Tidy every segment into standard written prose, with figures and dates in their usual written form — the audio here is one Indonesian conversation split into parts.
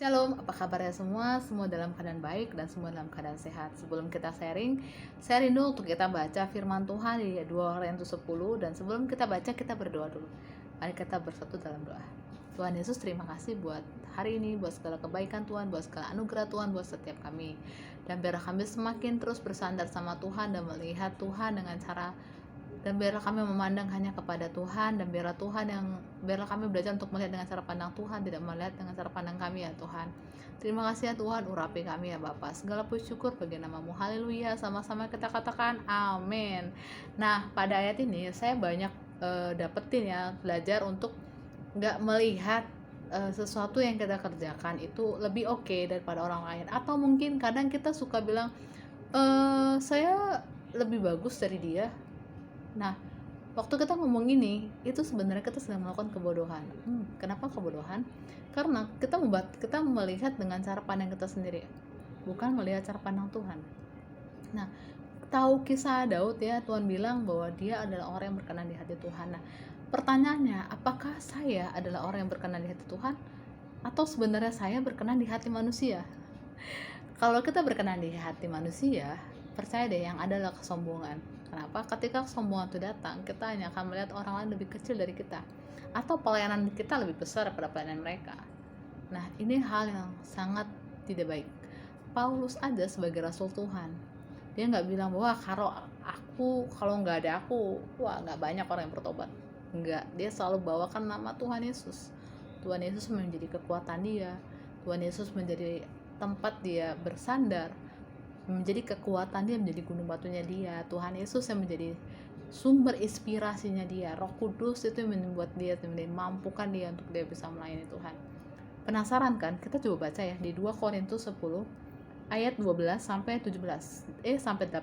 Shalom, apa kabarnya semua? Semua dalam keadaan baik dan semua dalam keadaan sehat. Sebelum kita sharing, saya rindu untuk kita baca firman Tuhan di 2 Korintus 10. Dan sebelum kita baca, kita berdoa dulu. Mari kita bersatu dalam doa. Tuhan Yesus, terima kasih buat hari ini, buat segala kebaikan Tuhan, buat segala anugerah Tuhan, buat setiap kami. Dan biar kami semakin terus bersandar sama Tuhan dan melihat Tuhan dengan cara, dan biarlah kami memandang hanya kepada Tuhan, dan biarlah kami belajar untuk melihat dengan cara pandang Tuhan, tidak melihat dengan cara pandang kami ya Tuhan. Terima kasih ya Tuhan, urapi kami ya Bapa. Segala puji syukur bagi nama-Mu. Haleluya. Sama-sama kita katakan amin. Nah, pada ayat ini saya banyak dapetin ya, belajar untuk nggak melihat sesuatu yang kita kerjakan itu lebih oke daripada orang lain. Atau mungkin kadang kita suka bilang, saya lebih bagus dari dia. Nah, waktu kita ngomong ini, itu sebenarnya kita sedang melakukan kebodohan. Kenapa kebodohan? Karena kita melihat dengan cara pandang kita sendiri, bukan melihat cara pandang Tuhan. Nah, tahu kisah Daud ya, Tuhan bilang bahwa dia adalah orang yang berkenan di hati Tuhan. Nah, pertanyaannya, apakah saya adalah orang yang berkenan di hati Tuhan? Atau sebenarnya saya berkenan di hati manusia? Kalau kita berkenan di hati manusia, percaya deh, yang adalah kesombongan. Kenapa? Ketika kesombongan itu datang, kita hanya akan melihat orang lain lebih kecil dari kita, atau pelayanan kita lebih besar daripada pelayanan mereka. Nah, ini hal yang sangat tidak baik. Paulus aja sebagai rasul Tuhan, dia nggak bilang bahwa kalau nggak ada aku, wah nggak banyak orang yang bertobat. Nggak, dia selalu bawakan nama Tuhan Yesus. Tuhan Yesus menjadi kekuatan dia. Tuhan Yesus menjadi tempat dia bersandar, menjadi kekuatan dia, menjadi gunung batunya dia. Tuhan Yesus yang menjadi sumber inspirasinya dia. Roh Kudus itu yang membuat dia, memampukan dia untuk dia bisa melayani Tuhan. Penasaran kan? Kita coba baca ya di 2 Korintus 10 ayat 12 sampai 17 sampai 18.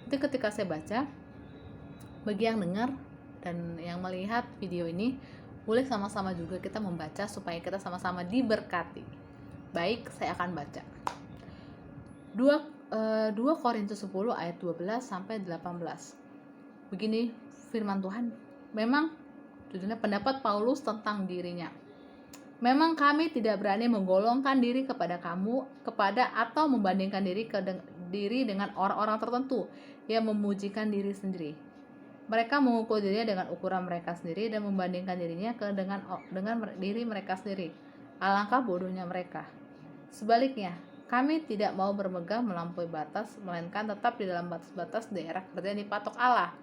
Nanti ketika saya baca, bagi yang dengar dan yang melihat video ini, boleh sama-sama juga kita membaca supaya kita sama-sama diberkati. Baik, saya akan baca 2 Korintus 10 ayat 12 sampai 18. Begini firman Tuhan. Memang judulnya pendapat Paulus tentang dirinya. Memang kami tidak berani menggolongkan diri kepada atau membandingkan diri dengan orang-orang tertentu yang memujikan diri sendiri. Mereka mengukur dirinya dengan ukuran mereka sendiri dan membandingkan dirinya dengan diri mereka sendiri. Alangkah bodohnya mereka. Sebaliknya, kami tidak mau bermegah melampaui batas, melainkan tetap di dalam batas-batas daerah kerja yang dipatok Allah.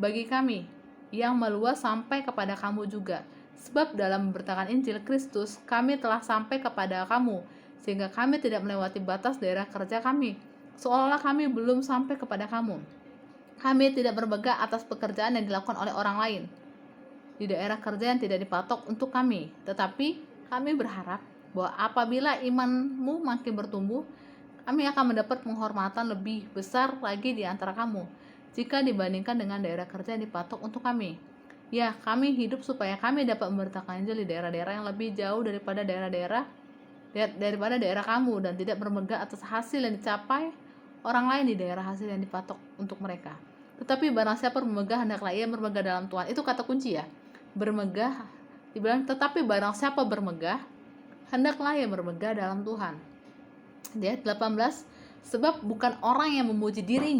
Bagi kami, yang meluas sampai kepada kamu juga. Sebab dalam memberitakan Injil Kristus, kami telah sampai kepada kamu, sehingga kami tidak melewati batas daerah kerja kami, seolah-olah kami belum sampai kepada kamu. Kami tidak bermegah atas pekerjaan yang dilakukan oleh orang lain di daerah kerja yang tidak dipatok untuk kami, tetapi kami berharap bahwa apabila imanmu makin bertumbuh, kami akan mendapat penghormatan lebih besar lagi di antara kamu jika dibandingkan dengan daerah kerja yang dipatok untuk kami. Ya, kami hidup supaya kami dapat memberitakan Injil di daerah-daerah yang lebih jauh daripada daerah kamu, dan tidak bermegah atas hasil yang dicapai orang lain di daerah hasil yang dipatok untuk mereka. Tetapi barang siapa bermegah, hendaklah ia bermegah dalam Tuhan. Itu kata kunci ya. Bermegah, dibilang tetapi barang siapa bermegah, hendaklah ia bermegah dalam Tuhan. Di ayat 18, sebab bukan orang yang memuji diri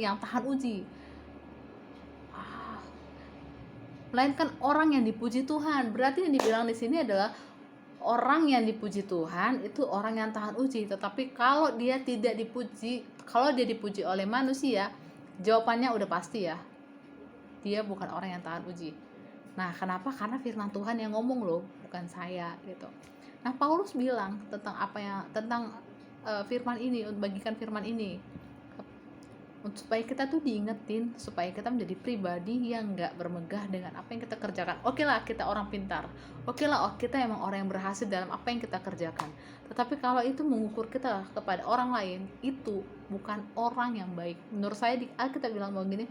yang tahan uji, melainkan orang yang dipuji Tuhan. Berarti yang dibilang di sini adalah orang yang dipuji Tuhan itu orang yang tahan uji. Tetapi kalau dia dipuji oleh manusia, jawabannya udah pasti ya, dia bukan orang yang tahan uji. Nah, kenapa? Karena firman Tuhan yang ngomong loh, bukan saya gitu. Nah, Paulus bilang tentang firman ini, bagikan firman ini supaya kita tuh diingetin, supaya kita menjadi pribadi yang gak bermegah dengan apa yang kita kerjakan. Oke lah, kita orang pintar, kita emang orang yang berhasil dalam apa yang kita kerjakan. Tetapi kalau itu mengukur kita kepada orang lain, itu bukan orang yang baik. Menurut saya di Alkitab bilang bahwa gini,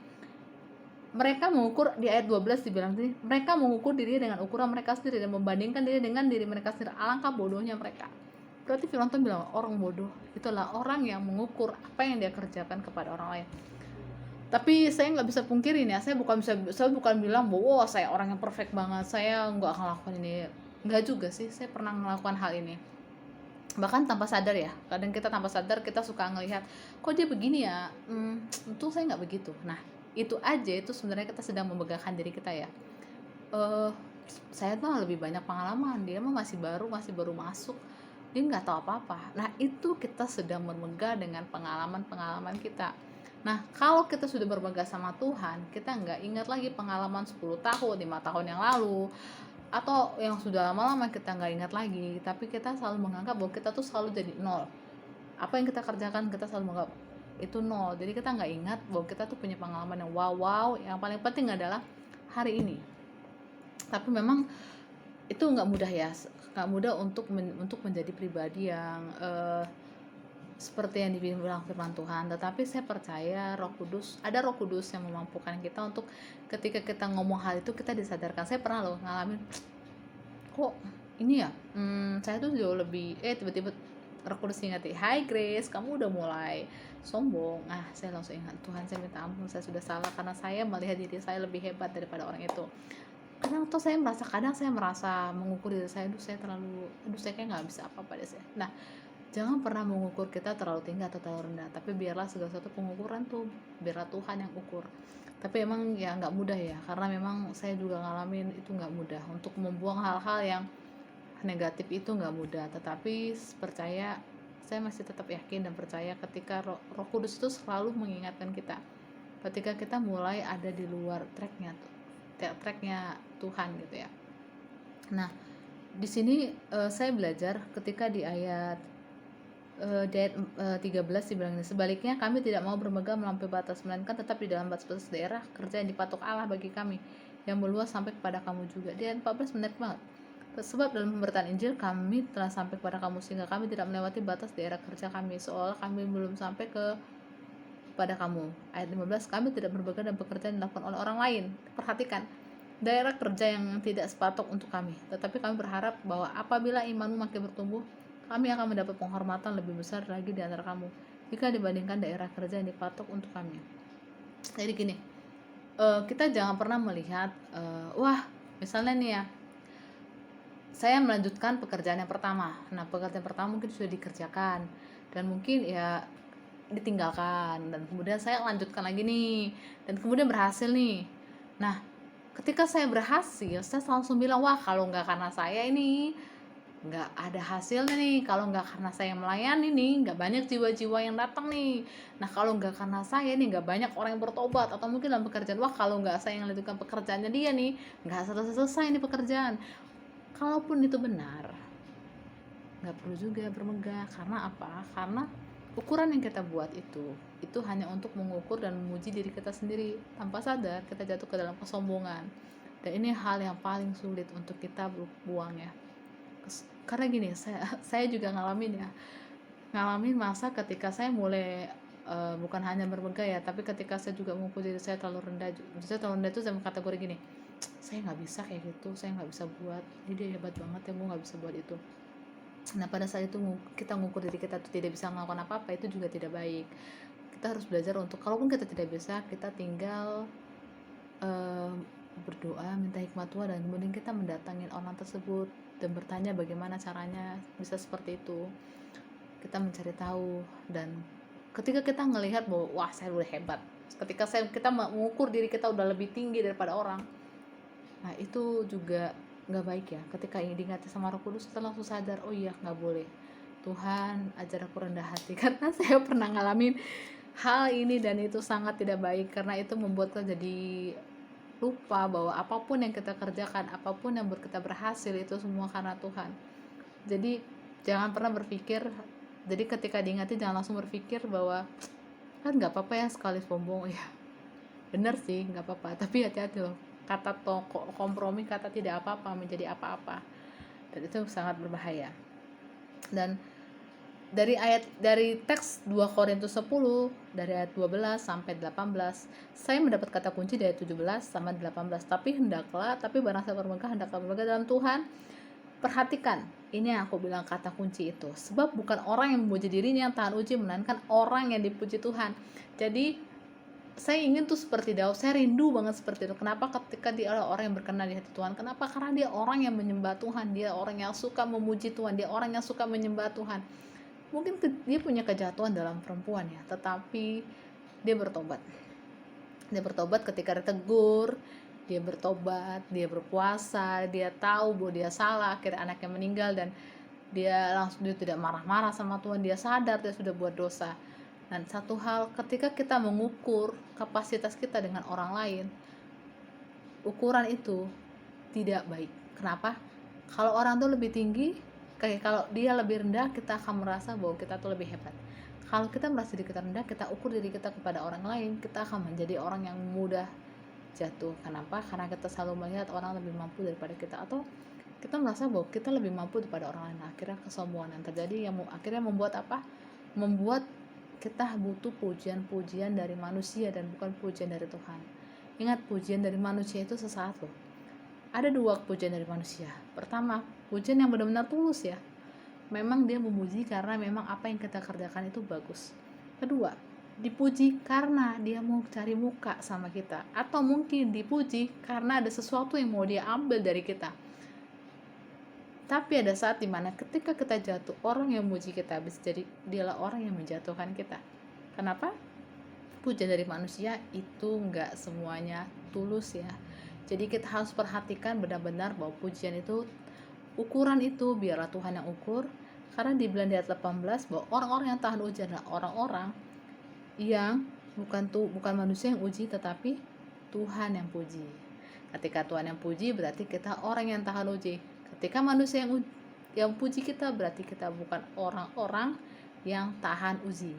mereka mengukur, di ayat 12 dibilang gini, mereka mengukur diri dengan ukuran mereka sendiri dan membandingkan diri dengan diri mereka sendiri. Alangkah bodohnya mereka. Berarti firman Tuhan bilang orang bodoh itulah orang yang mengukur apa yang dia kerjakan kepada orang lain. Tapi saya nggak bisa pungkirin ya, saya bukan bilang bahwa saya orang yang perfect banget, saya nggak akan lakukan ini. Enggak juga sih, saya pernah melakukan hal ini. Bahkan tanpa sadar ya, kadang kita tanpa sadar kita suka ngelihat, kok dia begini ya, untung saya nggak begitu. Nah, itu aja itu sebenarnya kita sedang memegahkan diri kita ya. eh saya tuh lebih banyak pengalaman, dia mah masih baru masuk, dia nggak tahu apa-apa. Nah, itu kita sedang bermegah dengan pengalaman-pengalaman kita. Nah, kalau kita sudah bermegah sama Tuhan, kita nggak ingat lagi pengalaman 10 tahun 5 tahun yang lalu, atau yang sudah lama-lama kita nggak ingat lagi, tapi kita selalu menganggap bahwa kita tuh selalu jadi nol. Apa yang kita kerjakan kita selalu menganggap itu nol, jadi kita nggak ingat bahwa kita tuh punya pengalaman yang wow. Yang paling penting adalah hari ini. Tapi memang itu nggak mudah ya, nggak mudah untuk menjadi pribadi yang seperti yang dibilang firman Tuhan. Tetapi saya percaya ada Roh Kudus yang memampukan kita untuk ketika kita ngomong hal itu kita disadarkan. Saya pernah loh ngalamin, kok ini ya, saya tuh jauh lebih, tiba-tiba Roh Kudus ingetin, hai Grace, kamu udah mulai sombong. Saya langsung ingat, Tuhan saya minta ampun, saya sudah salah karena saya melihat diri saya lebih hebat daripada orang itu. Kadang saya merasa mengukur diri saya, saya kayak nggak bisa apa-apa deh saya. Nah, jangan pernah mengukur kita terlalu tinggi atau terlalu rendah, tapi biarlah segala sesuatu pengukuran tuh biarlah Tuhan yang ukur. Tapi emang ya nggak mudah ya, karena memang saya juga ngalamin itu nggak mudah untuk membuang hal-hal yang negatif, itu nggak mudah. Tetapi percaya, saya masih tetap yakin dan percaya ketika Roh Kudus itu selalu mengingatkan kita ketika kita mulai ada di luar tracknya Tuhan gitu ya. Nah, di sini saya belajar ketika di ayat 13 dibilang ini, sebaliknya kami tidak mau bermegah melampaui batas, melainkan tetap di dalam batas-batas daerah kerja yang dipatok Allah bagi kami, yang meluas sampai kepada kamu juga. Di ayat 14 menarik banget. Sebab dalam pemberitaan Injil kami telah sampai kepada kamu, sehingga kami tidak melewati batas daerah kerja kami, seolah kami belum sampai kepada kamu. Ayat 15, kami tidak bermegah dan pekerjaan dilakukan oleh orang lain. Perhatikan, daerah kerja yang tidak sepatok untuk kami, tetapi kami berharap bahwa apabila imanmu makin bertumbuh, kami akan mendapat penghormatan lebih besar lagi di antara kamu jika dibandingkan daerah kerja yang dipatok untuk kami. Jadi gini, kita jangan pernah melihat, wah misalnya nih ya, saya melanjutkan pekerjaan yang pertama. Nah, pekerjaan pertama mungkin sudah dikerjakan dan mungkin ya ditinggalkan, dan kemudian saya lanjutkan lagi nih, dan kemudian berhasil nih. Nah, ketika saya berhasil, saya langsung bilang, wah kalau nggak karena saya ini nggak ada hasilnya nih, kalau nggak karena saya melayani nih nggak banyak jiwa-jiwa yang datang nih, nah kalau nggak karena saya nih nggak banyak orang yang bertobat. Atau mungkin dalam pekerjaan, wah kalau nggak saya yang melanjutkan pekerjaannya dia nih nggak selesai nih pekerjaan. Kalaupun itu benar, nggak perlu juga bermegah. Karena apa? Karena ukuran yang kita buat itu hanya untuk mengukur dan memuji diri kita sendiri. Tanpa sadar kita jatuh ke dalam kesombongan, dan ini hal yang paling sulit untuk kita buang ya. Karena gini, saya juga ngalamin masa ketika saya mulai bukan hanya bermegah ya, tapi ketika saya juga mengukur diri saya terlalu rendah. Saya terlalu rendah itu saya kategori gini, saya nggak bisa kayak gitu, saya nggak bisa buat, ini dia hebat banget ya, gue nggak bisa buat itu. Nah, pada saat itu kita mengukur diri kita tuh tidak bisa melakukan apa-apa, itu juga tidak baik. Kita harus belajar untuk, kalaupun kita tidak bisa, kita tinggal berdoa, minta hikmat Tuhan, dan kemudian kita mendatangin orang tersebut dan bertanya bagaimana caranya bisa seperti itu. Kita mencari tahu, dan ketika kita ngelihat bahwa wah saya udah hebat, ketika kita mengukur diri kita udah lebih tinggi daripada orang, nah itu juga nggak baik ya. Ketika diingati sama Roh Kudus, kita langsung sadar, oh iya nggak boleh, Tuhan ajar aku rendah hati. Karena saya pernah ngalamin hal ini dan itu sangat tidak baik, karena itu membuat kita jadi lupa bahwa apapun yang kita kerjakan, apapun yang kita berhasil, itu semua karena Tuhan. Jadi jangan pernah berpikir, jadi ketika diingati jangan langsung berpikir bahwa kan nggak apa-apa ya sekali sombong. Ya bener sih nggak apa-apa, tapi hati-hati loh, kata kompromi, kata tidak apa-apa menjadi apa-apa, dan itu sangat berbahaya. Dan dari teks 2 Korintus 10 dari ayat 12 sampai 18, saya mendapat kata kunci dari 17 sampai 18. Tapi barang saya bermegah, hendaklah bermegah dalam Tuhan. Perhatikan, ini yang aku bilang kata kunci itu. Sebab bukan orang yang memuji dirinya yang tahan uji, melainkan orang yang dipuji Tuhan. Jadi saya ingin tuh seperti Daud, saya rindu banget seperti itu. Kenapa? Ketika dia adalah orang yang berkenan di hati Tuhan. Kenapa? Karena dia orang yang menyembah Tuhan, dia orang yang suka memuji Tuhan, dia orang yang suka menyembah Tuhan. Mungkin dia punya kejatuhan dalam perempuan ya, tetapi dia bertobat. Dia bertobat ketika ditegur, dia bertobat, dia berpuasa, dia tahu bahwa dia salah, akhirnya anaknya meninggal, dan dia tidak marah-marah sama Tuhan, dia sadar dia sudah buat dosa. Dan satu hal, ketika kita mengukur kapasitas kita dengan orang lain, ukuran itu tidak baik. Kenapa? Kalau orang itu lebih tinggi, kalau dia lebih rendah, kita akan merasa bahwa kita tuh lebih hebat. Kalau kita merasa diri kita rendah, kita ukur diri kita kepada orang lain, kita akan menjadi orang yang mudah jatuh. Kenapa? Karena kita selalu melihat orang lebih mampu daripada kita, atau kita merasa bahwa kita lebih mampu daripada orang lain. Akhirnya kesombongan yang terjadi, yang akhirnya membuat apa? Membuat kita butuh pujian-pujian dari manusia dan bukan pujian dari Tuhan. Ingat, pujian dari manusia itu sesaat loh. Ada dua pujian dari manusia. Pertama, pujian yang benar-benar tulus ya. Memang dia memuji karena memang apa yang kita kerjakan itu bagus. Kedua, dipuji karena dia mau cari muka sama kita. Atau mungkin dipuji karena ada sesuatu yang mau dia ambil dari kita. Tapi ada saat dimana ketika kita jatuh, orang yang memuji kita bisa jadi dialah orang yang menjatuhkan kita. Kenapa? Pujian dari manusia itu nggak semuanya tulus ya. Jadi kita harus perhatikan benar-benar bahwa pujian itu, ukuran itu biarlah Tuhan yang ukur. Karena dibilang di ayat 18 bahwa orang-orang yang tahan ujian adalah orang-orang yang bukan manusia yang uji, tetapi Tuhan yang puji. Ketika Tuhan yang puji, berarti kita orang yang tahan uji. Ketika manusia yang puji kita, berarti kita bukan orang-orang yang tahan uji.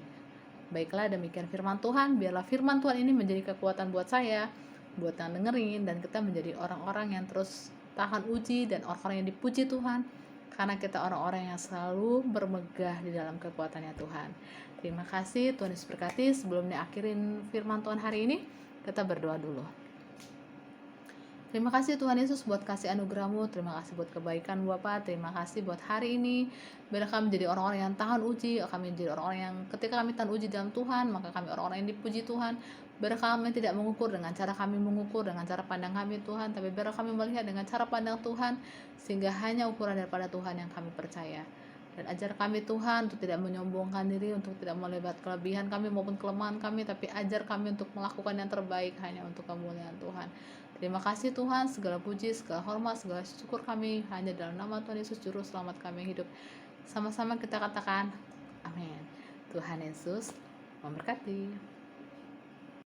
Baiklah, demikian firman Tuhan. Biarlah firman Tuhan ini menjadi kekuatan buat saya, buat yang dengerin, dan kita menjadi orang-orang yang terus tahan uji dan orang-orang yang dipuji Tuhan, karena kita orang-orang yang selalu bermegah di dalam kekuatannya Tuhan. Terima kasih, Tuhan Yesus berkati. Sebelum diakhirin firman Tuhan hari ini, kita berdoa dulu. Terima kasih Tuhan Yesus buat kasih anugerah-Mu, terima kasih buat kebaikan Bapa, terima kasih buat hari ini. Biarlah kami menjadi orang-orang yang tahan uji, kami menjadi orang-orang yang ketika kami tahan uji dalam Tuhan, maka kami orang-orang yang dipuji Tuhan. Biarlah kami tidak mengukur dengan cara kami mengukur, dengan cara pandang kami Tuhan, tapi biarlah kami melihat dengan cara pandang Tuhan, sehingga hanya ukuran daripada Tuhan yang kami percaya. Dan ajar kami Tuhan untuk tidak menyombongkan diri, untuk tidak melihat kelebihan kami maupun kelemahan kami, tapi ajar kami untuk melakukan yang terbaik hanya untuk kemuliaan Tuhan. Terima kasih Tuhan, segala puji, segala hormat, segala syukur kami hanya dalam nama Tuhan Yesus Juru Selamat kami hidup. Sama-sama kita katakan amin. Tuhan Yesus memberkati.